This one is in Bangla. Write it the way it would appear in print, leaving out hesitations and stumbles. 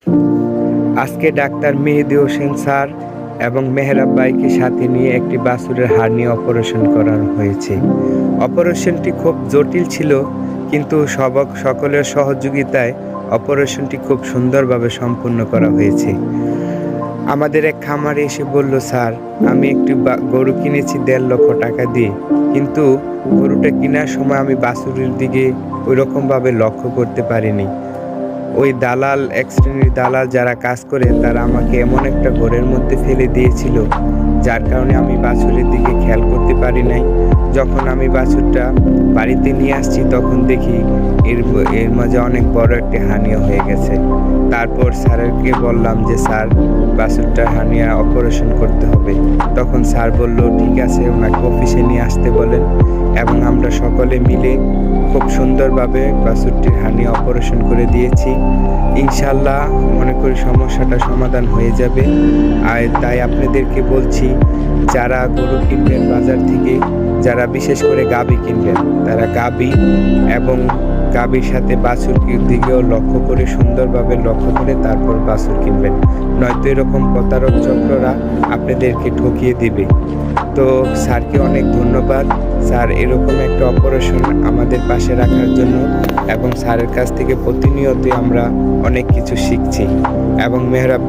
আজকে ডাক্তার মেহেদী হোসেন স্যার এবং মেহরাব ভাইকে সাথে নিয়ে একটি বাছুরের হার্নিয়া অপারেশন করানো হয়েছে। অপারেশনটি খুব জটিল ছিল, কিন্তু সকলের সহযোগিতায় অপারেশনটি খুব সুন্দরভাবে সম্পূর্ণ করা হয়েছে। আমাদের এক খামারে এসে বলল, স্যার আমি একটি গরু কিনেছি ১.৫ লক্ষ টাকা দিয়ে, কিন্তু গরুটা কেনার সময় আমি বাছুরের দিকে ওইরকমভাবে লক্ষ্য করতে পারিনি। ওই দালাল, এক শ্রেণীর দালাল যারা কাজ করে, তারা আমাকে এমন একটা ঘরের মধ্যে ফেলে দিয়েছিল, যার কারণে আমি বাছুরের দিকে খেয়াল করতে পারি নাই। যখন আমি বাছুরটা বাড়িতে নিয়ে আসছি, তখন দেখি এর মাঝে অনেক বড় একটি হার্নিয়া হয়ে গেছে। তারপর স্যারকে বললাম যে, স্যার বাছুরটার হার্নিয়া অপারেশন করতে হবে। তখন স্যার বলল, ঠিক আছে, ওনাকে অফিসে নিয়ে আসতে বলেন, এবং আমরা সকলে মিলে খুব সুন্দরভাবে বাছুরটির হার্নিয়া অপারেশন করে দিয়েছি। ইনশাল্লাহ মনে করি সমস্যাটা সমাধান হয়ে যাবে। আর তাই আপনাদেরকে বলছি, যারা গরু কিনবেন বাজার থেকে, যারা বিশেষ করে গাভী কিনবেন, তারা গাভী এবং গাভীর সাথে বাছুরটির দিকেও লক্ষ্য করে, সুন্দরভাবে লক্ষ্য করে তারপর বাছুর কিনবেন। নয়তো এরকম প্রতারক চক্ররা আপনাদেরকে ঠকিয়ে দিবে। তো স্যারকে অনেক ধন্যবাদ, স্যার এরকম একটা অপারেশন আমাদের পাশে রাখার জন্য, এবং স্যারের কাছ থেকে প্রতিনিয়তই আমরা অনেক কিছু শিখছি। এবং মেহরাব